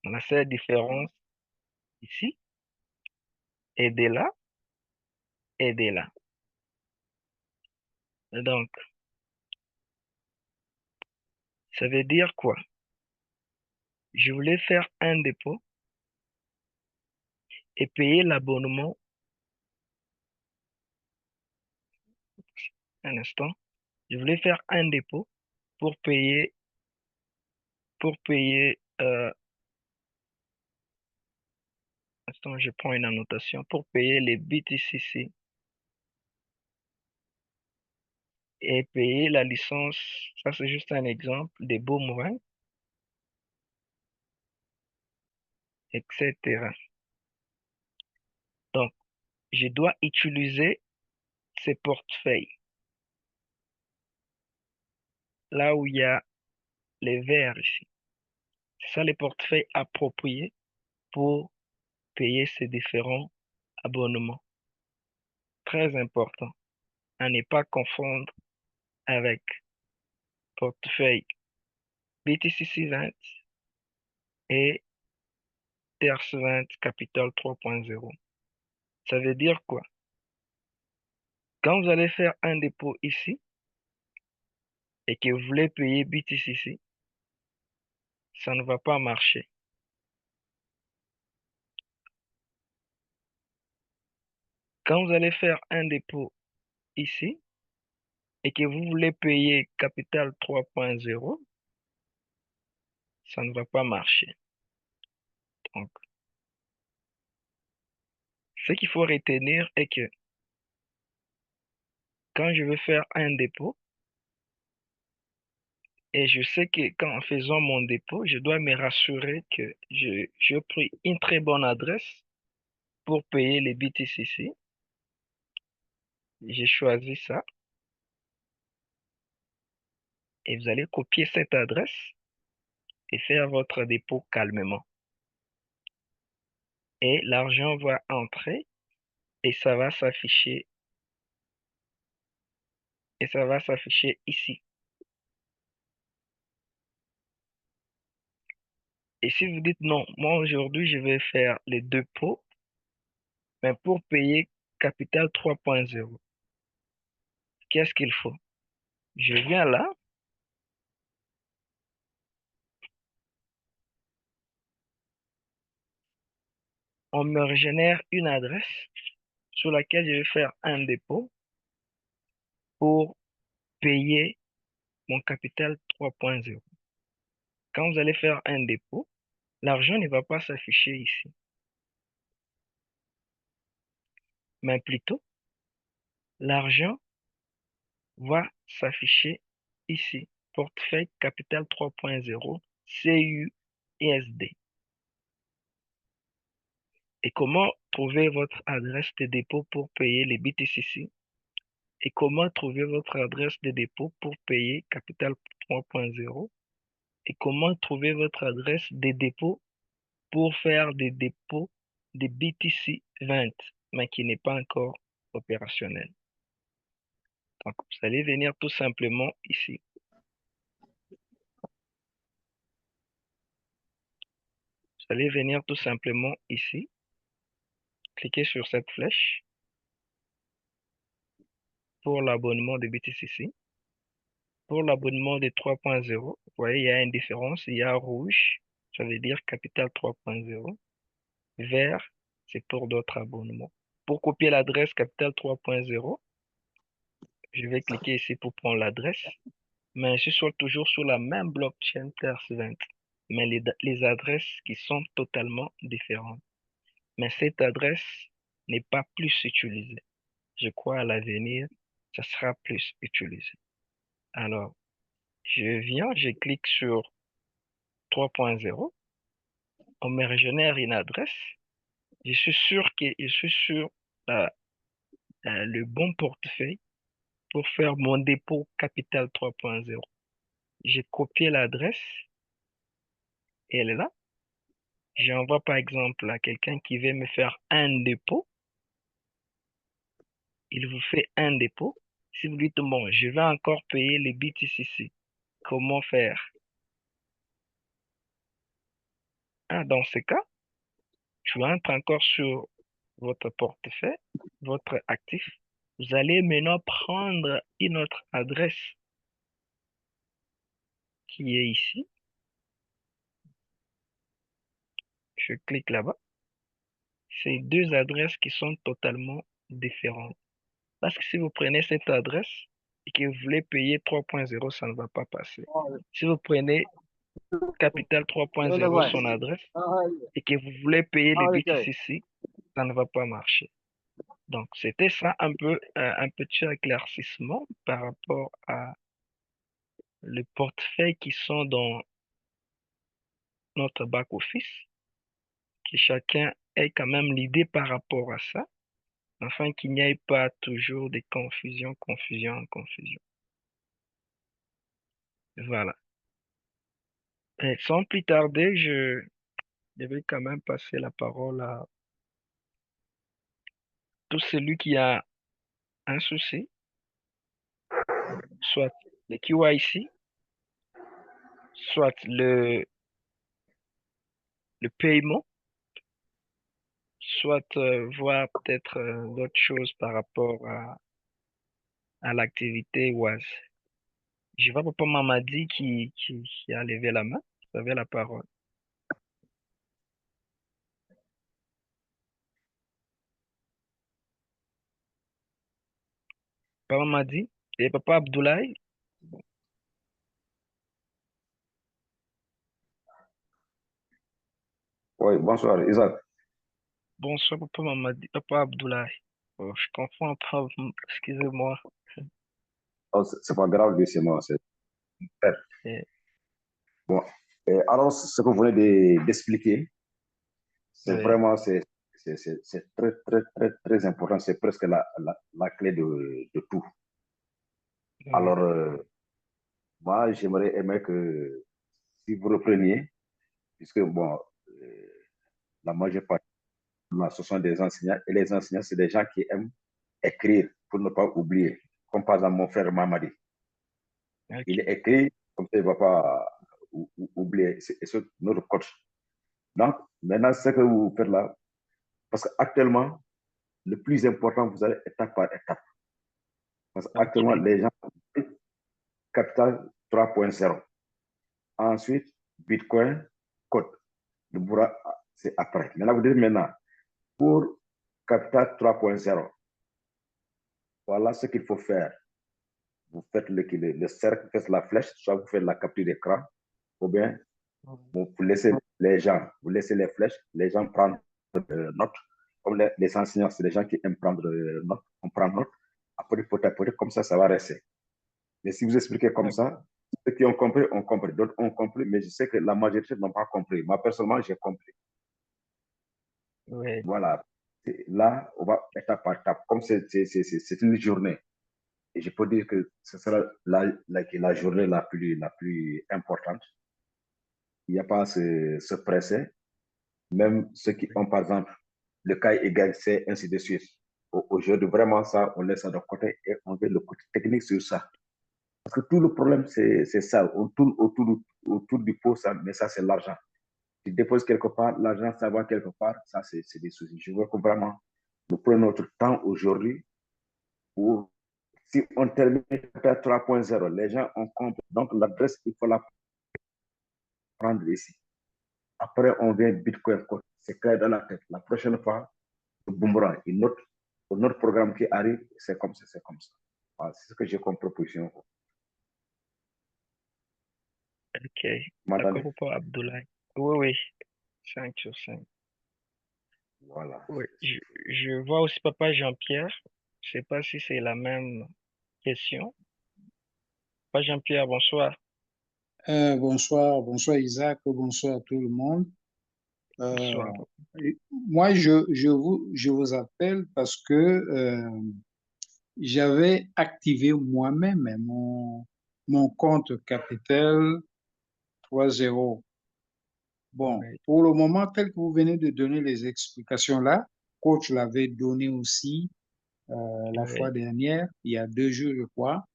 On a cette différence ici, et de là, et de là. Donc, ça veut dire quoi? Je voulais faire un dépôt et payer l'abonnement. Un instant. Je voulais faire un dépôt pour payer, pour payer, instant, je prends une annotation, pour payer les BTCC et payer la licence. Ça, c'est juste un exemple des boomerangs, etc. Donc, je dois utiliser ces portefeuilles. Là où il y a les verts ici. C'est ça les portefeuilles appropriés pour payer ces différents abonnements. Très important à ne pas confondre avec portefeuille BTCC20 et TRS20 Capital 3.0. Ça veut dire quoi? Quand vous allez faire un dépôt ici et que vous voulez payer BTCC, ça ne va pas marcher. Quand vous allez faire un dépôt ici et que vous voulez payer Capital 3.0, ça ne va pas marcher. Donc, ce qu'il faut retenir est que quand je veux faire un dépôt, et je sais que qu'en faisant mon dépôt, je dois me rassurer que je pris une très bonne adresse pour payer les BTCC. J'ai choisi ça et vous allez copier cette adresse et faire votre dépôt calmement. Et l'argent va entrer et ça va s'afficher ici. Et si vous dites non, moi aujourd'hui je vais faire les deux pots, mais pour payer Capital 3.0, qu'est-ce qu'il faut? Je viens là, on me régénère une adresse sur laquelle je vais faire un dépôt pour payer mon capital 3.0. Quand vous allez faire un dépôt, l'argent ne va pas s'afficher ici, mais plutôt l'argent va s'afficher ici. Portefeuille capital 3.0 CUSD. Et comment trouver votre adresse de dépôt pour payer les BTCC? Et comment trouver votre adresse de dépôt pour payer Capital 3.0? Et comment trouver votre adresse de dépôt pour faire des dépôts de BTC20, mais qui n'est pas encore opérationnel. Donc, vous allez venir tout simplement ici. Vous allez venir tout simplement ici, cliquer sur cette flèche pour l'abonnement de BTCC. Pour l'abonnement de 3.0, vous voyez, il y a une différence. Il y a rouge, ça veut dire Capital 3.0. Vert, c'est pour d'autres abonnements. Pour copier l'adresse Capital 3.0, je vais cliquer ici pour prendre l'adresse. Mais je suis toujours sur la même blockchain TRS20, mais les adresses qui sont totalement différentes. Mais cette adresse n'est pas plus utilisée. Je crois à l'avenir, ça sera plus utilisé. Alors, je viens, je clique sur 3.0, on me régénère une adresse. Je suis sûr que je suis sur le bon portefeuille pour faire mon dépôt Capital 3.0. J'ai copié l'adresse et elle est là. J'envoie par exemple à quelqu'un qui veut me faire un dépôt. Il vous fait un dépôt. Si vous dites, bon, je vais encore payer les BTCC, comment faire? Ah, dans ce cas, tu entres encore sur votre portefeuille, votre actif. Vous allez maintenant prendre une autre adresse qui est ici. Je clique là-bas. C'est deux adresses qui sont totalement différentes. Parce que si vous prenez cette adresse et que vous voulez payer 3.0, ça ne va pas passer. Si vous prenez Capital 3.0 son adresse et que vous voulez payer les BTCC, ça ne va pas marcher. Donc, c'était ça un petit éclaircissement par rapport à les portefeuilles qui sont dans notre back-office, que chacun ait quand même l'idée par rapport à ça, afin qu'il n'y ait pas toujours des confusions. Voilà. Et sans plus tarder, je vais quand même passer la parole à tout celui qui a un souci, soit le QIC, soit le paiement, soit voir peut-être d'autres choses par rapport à l'activité OAS. Je vois Papa Mamadi qui a levé la main, vous avez la parole. Papa Mamadi et Papa Abdoulaye. Oui, bonsoir, Isaac. Bonsoir Papa Mamadi, Papa Abdoulaye. Oh, je confonds pas, excusez-moi. Oh, c'est pas grave, c'est moi, c'est super. Eh, Bon. Alors, ce que vous venez d'expliquer, c'est oui, vraiment, c'est très, très, très, très important. C'est presque la clé de tout. oui, Alors, moi, j'aimerais aimer que si vous repreniez, puisque, bon, la majeure partie, ce sont des enseignants, et les enseignants, c'est des gens qui aiment écrire pour ne pas oublier. Comme par exemple mon frère Mamadi. Il ok, écrit, comme ça, il ne va pas oublier. C'est notre coach. Donc, maintenant, ce que vous faites là, parce qu'actuellement, le plus important, vous allez étape par étape. Parce qu'actuellement, ok, les gens, capital 3.0. Ensuite, Bitcoin, code. Le Boura, c'est après. Maintenant, vous dites maintenant, pour capital 3.0, voilà ce qu'il faut faire. Vous faites le cercle, vous faites la flèche, soit vous faites la capture d'écran, ou bien vous laissez les gens, vous laissez les flèches, les gens prennent note. Comme les enseignants, c'est des gens qui aiment prendre note, on prend note. Après, pot à pot, comme ça va rester. Mais si vous expliquez comme ok, ça, ceux qui ont compris, ont compris. D'autres ont compris, mais je sais que la majorité n'ont pas compris. Moi, personnellement, j'ai compris. oui, Voilà. Là, on va étape par étape. Comme c'est une journée, et je peux dire que ce sera la journée la plus importante. Il n'y a pas à se presser. Même ceux qui ont, par exemple, le cas égal, c'est ainsi de suite. Aujourd'hui, vraiment, ça, on laisse ça de côté et on met le côté technique sur ça. Parce que tout le problème, c'est ça. On tourne autour du pot, ça, mais ça, c'est l'argent. Tu déposes quelque part, l'argent, ça va quelque part, ça, c'est des soucis. Je veux que vraiment, nous prenons notre temps aujourd'hui pour, si on termine à 3.0, les gens ont compris. Donc, l'adresse, il faut la prendre ici. Après, on vient Bitcoin. C'est clair dans la tête. La prochaine fois, le boomerang, un autre programme qui arrive, c'est comme ça, c'est comme ça. Voilà, c'est ce que j'ai comme proposition. ok. Vous D'accord, m'entendez? Papa Abdoulaye. Oui, oui, 5 sur 5. Voilà. Oui, je vois aussi Papa Jean-Pierre. Je sais pas si c'est la même question. Papa Jean-Pierre, bonsoir. Bonsoir, bonsoir Isaac, bonsoir à tout le monde. Euh, Bonsoir. Moi, je vous appelle parce que j'avais activé moi-même mon compte Capital 3.0. Bon, Oui, pour le moment, tel que vous venez de donner les explications là, coach l'avait donné aussi la fois oui, dernière, il y a 2 jours, je crois.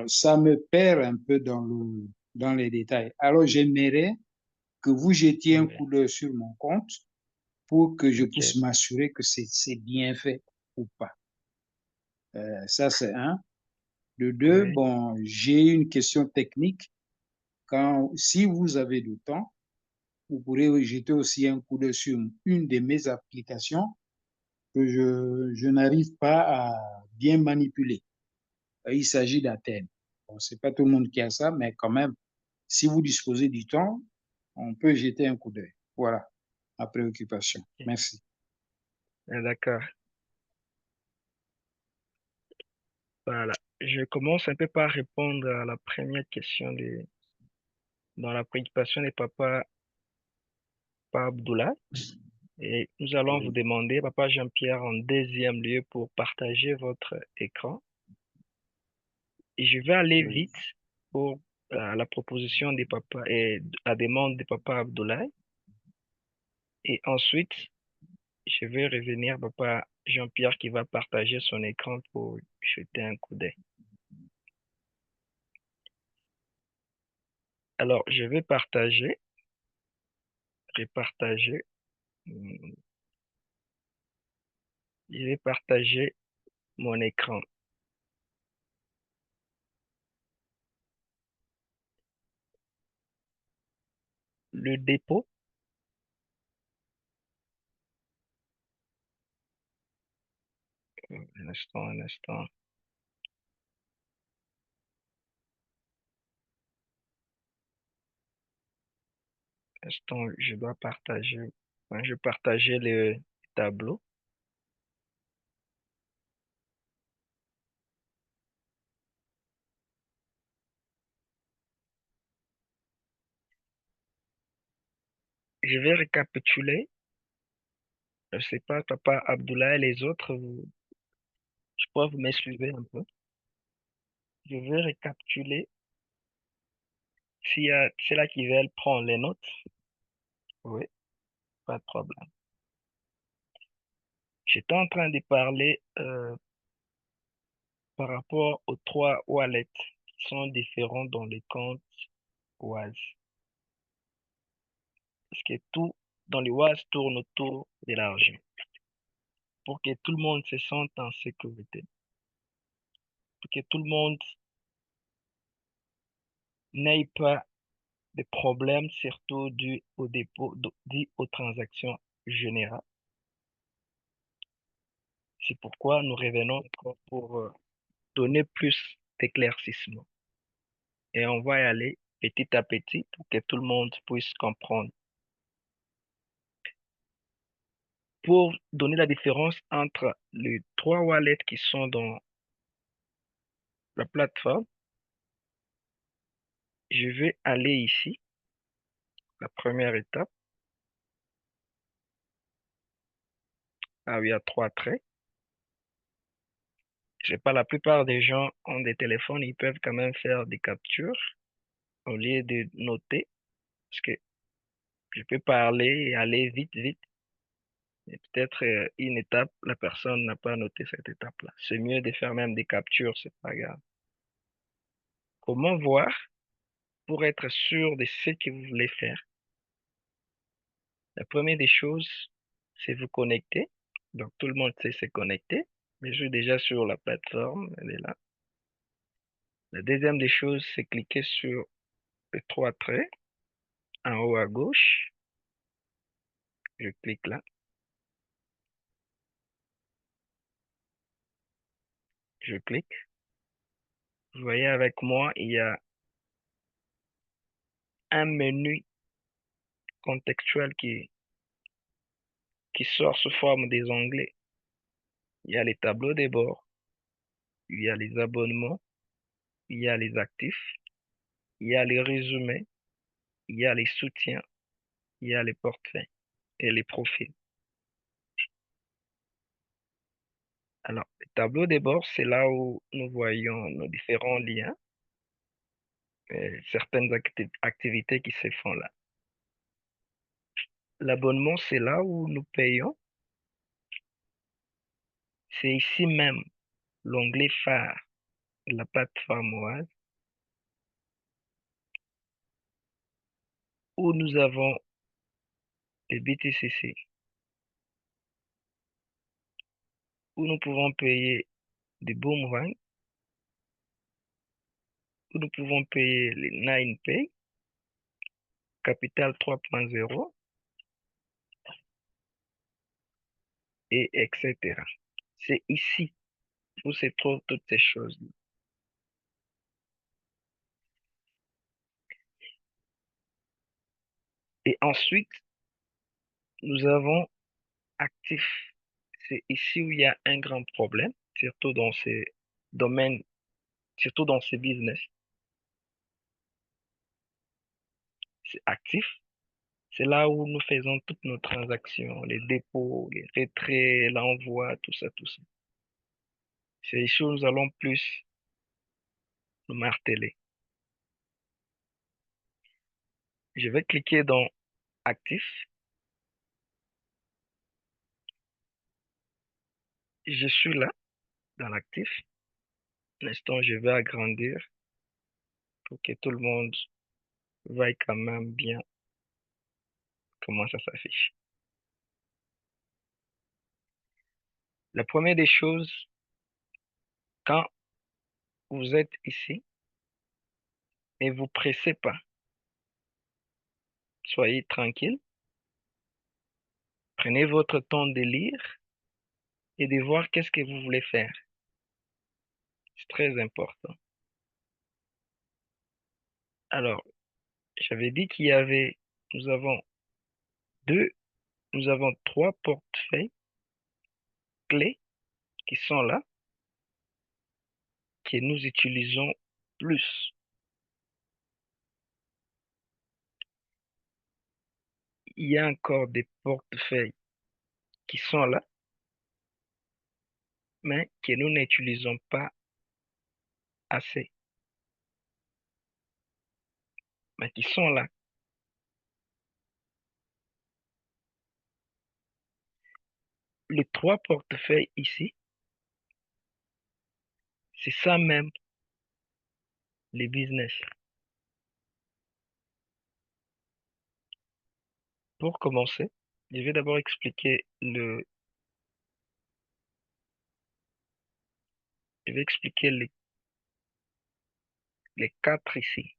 Ça me perd un peu dans les détails. Alors, j'aimerais que vous jetiez un Oui. coup d'œil sur mon compte pour que je Ok. puisse m'assurer que c'est bien fait ou pas. Ça, c'est un. De deux, Oui. bon, j'ai une question technique. Si vous avez du temps, vous pourrez jeter aussi un coup d'œil sur une de mes applications que je n'arrive pas à bien manipuler. Il s'agit d'Athènes. Bon, c'est pas tout le monde qui a ça, mais quand même, si vous disposez du temps, on peut jeter un coup d'œil. Voilà ma préoccupation. Ok. Merci. Ah, d'accord. Voilà. Je commence un peu par répondre à la première question dans la préoccupation de Papa Abdullah. Et nous allons vous Oui, demander, Papa Jean-Pierre, en deuxième lieu, pour partager votre écran. Et je vais aller oui. vite pour la proposition de Papa et la demande de Papa Abdullah. Et ensuite, je vais revenir à Papa Jean-Pierre qui va partager son écran pour jeter un coup d'œil. Alors, je vais repartager. Hmm, Je vais partager mon écran. Le dépôt, un instant, je dois partager. Je vais partager le tableau. Je vais récapituler. Je ne sais pas, Papa Abdullah et les autres, je crois que vous me suivez un peu. Je vais récapituler. S'il y a ceux-là qui veulent prendre les notes, oui, pas de problème. J'étais en train de parler par rapport aux trois wallets qui sont différents dans les comptes Wise. Parce que tout dans les Wise tourne autour de l'argent. Pour que tout le monde se sente en sécurité. Pour que tout le monde n'ait pas de problèmes, surtout dû au dépôt, dû aux transactions générales. C'est pourquoi nous revenons encore pour donner plus d'éclaircissement. Et on va y aller petit à petit pour que tout le monde puisse comprendre. Pour donner la différence entre les trois wallets qui sont dans la plateforme, je vais aller ici, la première étape. Ah, il y a trois traits. Je sais pas, la plupart des gens ont des téléphones, ils peuvent quand même faire des captures au lieu de noter, parce que je peux parler et aller vite, vite. Et peut-être une étape, la personne n'a pas noté cette étape-là. C'est mieux de faire même des captures, c'est pas grave. Comment voir pour être sûr de ce que vous voulez faire? La première des choses, c'est vous connecter. Donc, tout le monde sait se connecter. Mais je suis déjà sur la plateforme, elle est là. La deuxième des choses, c'est cliquer sur les trois traits en haut à gauche. Je clique là. Je clique. Vous voyez avec moi, il y a un menu contextuel qui sort sous forme des onglets. Il y a les tableaux de bord, il y a les abonnements, il y a les actifs, il y a les résumés, il y a les soutiens, il y a les portraits et les profils. Alors, le tableau de bord, c'est là où nous voyons nos différents liens, certaines activités qui se font là. L'abonnement, c'est là où nous payons. C'est ici même l'onglet phare de la plateforme Oise où nous avons les BTCC, où nous pouvons payer des boomerangs, où nous pouvons payer les 9Pay, Capital 3.0, et etc. C'est ici où se trouvent toutes ces choses. Et ensuite, nous avons actifs. C'est ici où il y a un grand problème, surtout dans ces domaines, surtout dans ces business. C'est actif. C'est là où nous faisons toutes nos transactions, les dépôts, les retraits, l'envoi, tout ça, tout ça. C'est ici où nous allons plus nous marteler. Je vais cliquer dans actif. Je suis là, dans l'actif. Un instant, je vais agrandir pour que tout le monde voie quand même bien comment ça s'affiche. La première des choses, quand vous êtes ici, ne vous pressez pas. Soyez tranquille. Prenez votre temps de lire et de voir qu'est-ce que vous voulez faire. C'est très important. Alors, j'avais dit qu'il y avait, nous avons trois portefeuilles clés qui sont là, que nous utilisons plus. Il y a encore des portefeuilles qui sont là, mais que nous n'utilisons pas assez, mais qui sont là. Les trois portefeuilles ici, c'est ça même, les business. Pour commencer, je vais d'abord expliquer je vais expliquer les quatre ici,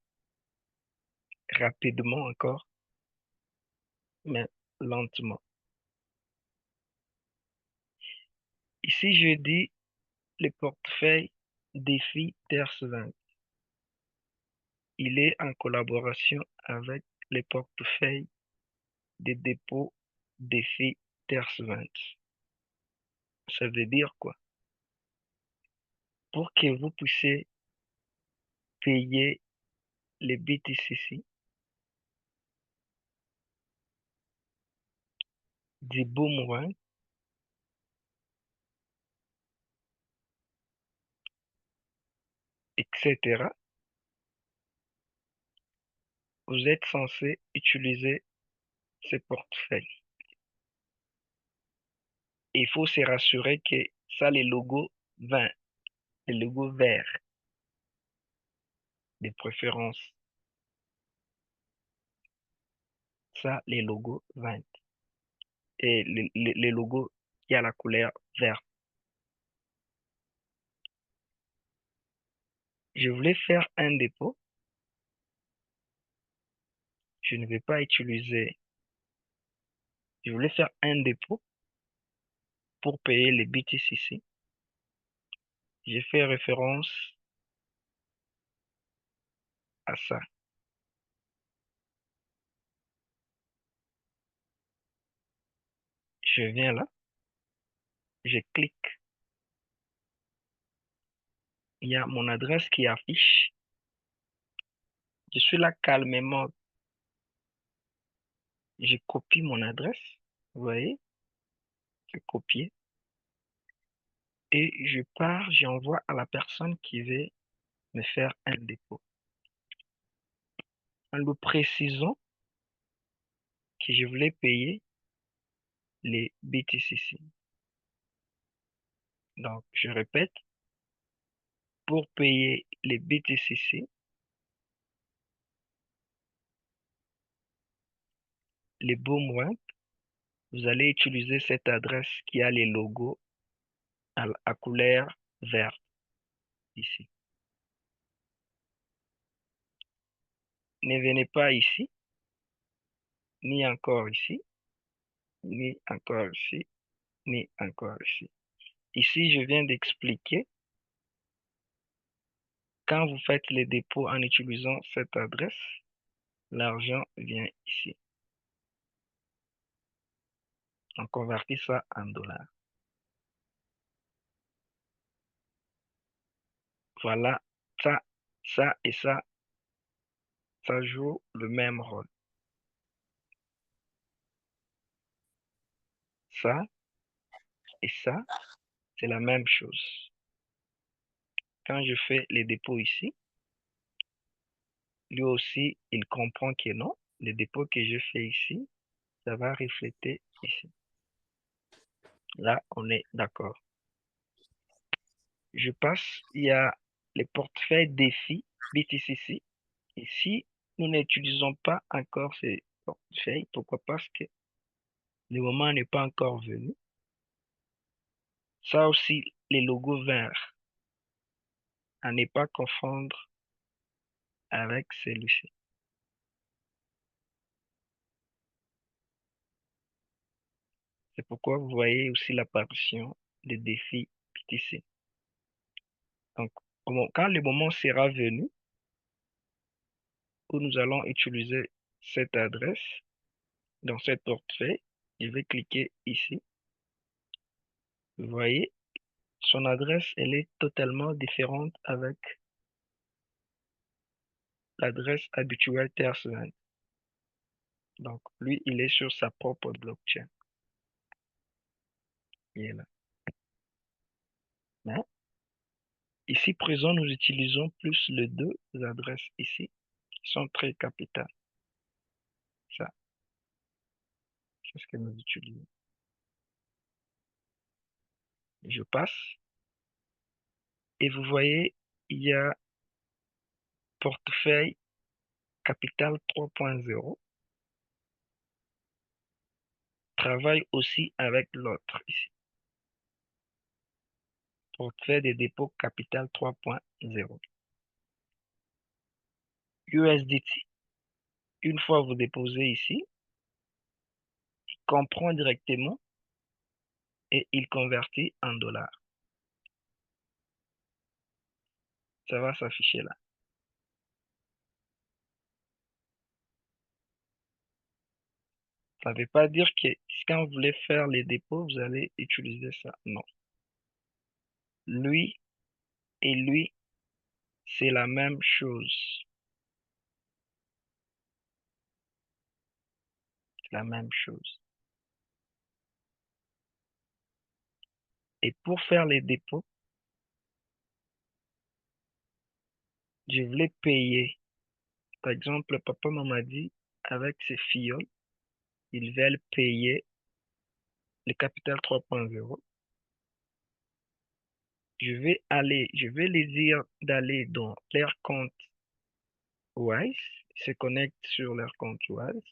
rapidement encore, mais lentement. Ici, je dis le portefeuille défi Terre-20. Il est en collaboration avec les portefeuilles des dépôts défi Terre-20. Ça veut dire quoi? Pour que vous puissiez payer les BTCC, des boomerangs, etc., vous êtes censé utiliser ces portefeuilles. Il faut se rassurer que ça, les logos 20, les logos verts, de préférence. Ça, les logos 20. Et les logos qui a la couleur verte. Je voulais faire un dépôt. Je ne vais pas utiliser. Je voulais faire un dépôt pour payer les BTCC. J'ai fait référence à ça. Je viens là. Je clique. Il y a mon adresse qui affiche. Je suis là calmement. Je copie mon adresse. Vous voyez? Je copie. Et je pars, j'envoie à la personne qui veut me faire un dépôt. En le précisant que je voulais payer les BTCC. Donc, je répète, pour payer les BTCC, les boom web, vous allez utiliser cette adresse qui a les logos à couleur verte ici. Ne venez pas ici, ni encore ici, ni encore ici, ni encore ici. Ici, je viens d'expliquer, quand vous faites les dépôts en utilisant cette adresse, l'argent vient ici. On convertit ça en dollars. Voilà, ça et ça joue le même rôle. Ça et ça, c'est la même chose. Quand je fais les dépôts ici, lui aussi, il comprend que non, les dépôts que je fais ici, ça va refléter ici. Là, on est d'accord. Je passe, il y a les portefeuilles défis BTCC. Ici, nous n'utilisons pas encore ces portefeuilles. Pourquoi? Parce que le moment n'est pas encore venu. Ça aussi, les logos verts, à ne pas confondre avec celui-ci. C'est pourquoi vous voyez aussi l'apparition des défis BTC. Donc, quand le moment sera venu où nous allons utiliser cette adresse dans cette portefeuille, je vais cliquer ici. Vous voyez, son adresse, elle est totalement différente avec l'adresse habituelle Tersland. Donc, lui, il est sur sa propre blockchain. Il est là. Mais, ici présent, nous utilisons plus les deux adresses ici, qui sont très capitales. Ça, c'est ce que nous utilisons. Je passe. Et vous voyez, il y a portefeuille capital 3.0. Travaille aussi avec l'autre ici. Portefeuille de dépôt capital 3.0. USDT. Une fois vous déposez ici, il comprend directement et il convertit en dollars. Ça va s'afficher là. Ça ne veut pas dire que quand vous voulez faire les dépôts, vous allez utiliser ça. Non. Lui et lui, c'est la même chose. La même chose. Et pour faire les dépôts, je voulais payer. Par exemple, papa m'a dit, avec ses filles, ils veulent payer le capital 3.0. Je vais les dire d'aller dans leur compte Wise, ils se connectent sur leur compte Wise,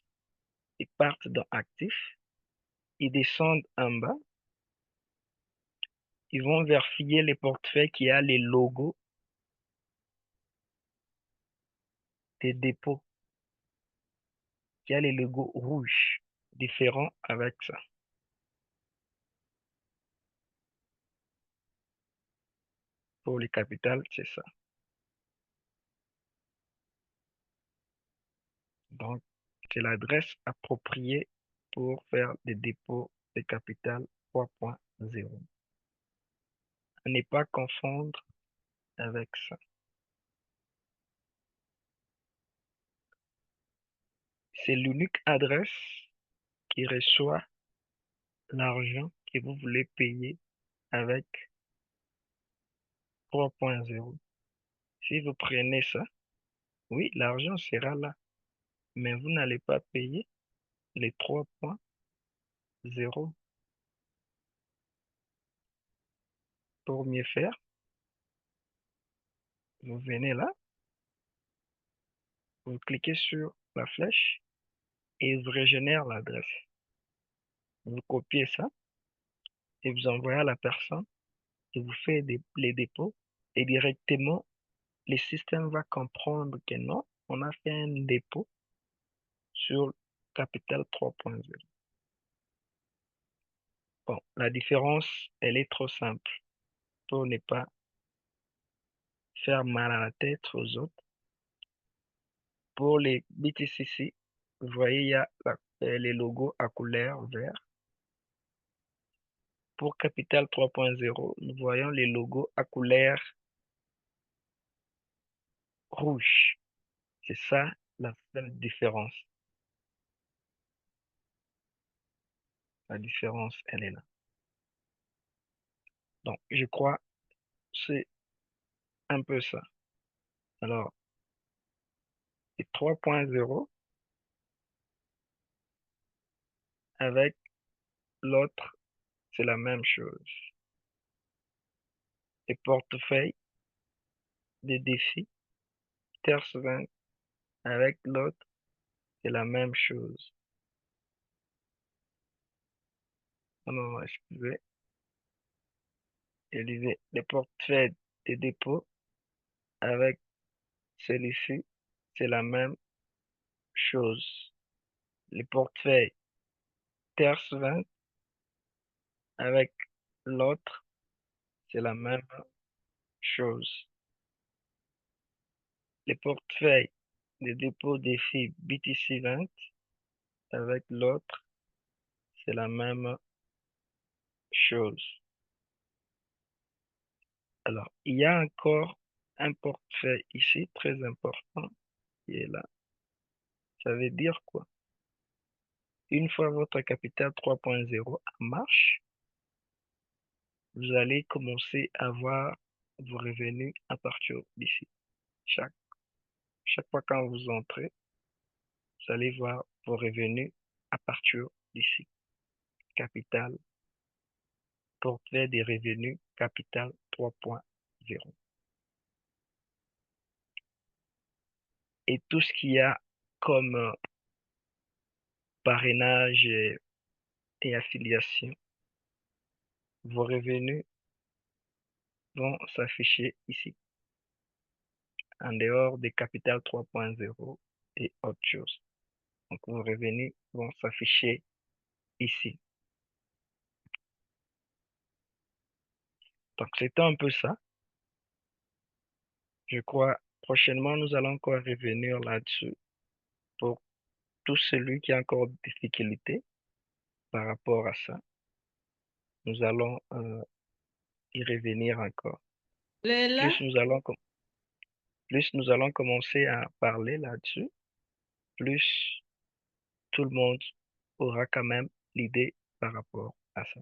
ils partent dans Actifs, ils descendent en bas, ils vont vérifier les portefeuilles qui a les logos des dépôts, qui a les logos rouges, différents avec ça. Pour les capitales, c'est ça. Donc, c'est l'adresse appropriée pour faire des dépôts de capital 3.0. À ne pas confondre avec ça. C'est l'unique adresse qui reçoit l'argent que vous voulez payer avec 3.0. Si vous prenez ça, oui, l'argent sera là, mais vous n'allez pas payer les 3.0. Pour mieux faire, vous venez là, vous cliquez sur la flèche, et vous régénère l'adresse. Vous copiez ça et vous envoyez à la personne et vous faites les dépôts et directement, le système va comprendre que non, on a fait un dépôt sur Capital 3.0. Bon, la différence, elle est trop simple pour ne pas faire mal à la tête aux autres. Pour les BTCC, vous voyez, il y a les logos à couleur vert. Pour Capital 3.0, nous voyons les logos à couleur rouge. C'est ça la seule différence. La différence, elle est là. Donc, je crois c'est un peu ça. Alors, les 3.0 avec l'autre, c'est la même chose. Les portefeuilles des défis, Terre 20 avec l'autre, c'est la même chose. Non, excusez. Je disais, les portefeuilles des dépôts avec celui-ci, c'est la même chose. Les portefeuilles Terre 20 avec l'autre, c'est la même chose. Les portefeuilles des dépôts défis BTC 20 avec l'autre, c'est la même chose. Alors, il y a encore un portefeuille ici, très important, qui est là. Ça veut dire quoi? Une fois votre capital 3.0 en marche, vous allez commencer à voir vos revenus à partir d'ici. Chaque fois quand vous entrez, vous allez voir vos revenus à partir d'ici. Capital, portefeuille des revenus, capital 3.0. Et tout ce qu'il y a comme parrainage et affiliation, vos revenus vont s'afficher ici, en dehors des capital 3.0 et autre chose. Donc, vos revenus vont s'afficher ici. Donc, c'est un peu ça. Je crois, prochainement, nous allons encore revenir là-dessus pour tout celui qui a encore des difficultés par rapport à ça. Nous allons y revenir encore. Léla, Plus nous allons commencer à parler là-dessus, plus tout le monde aura quand même l'idée par rapport à ça.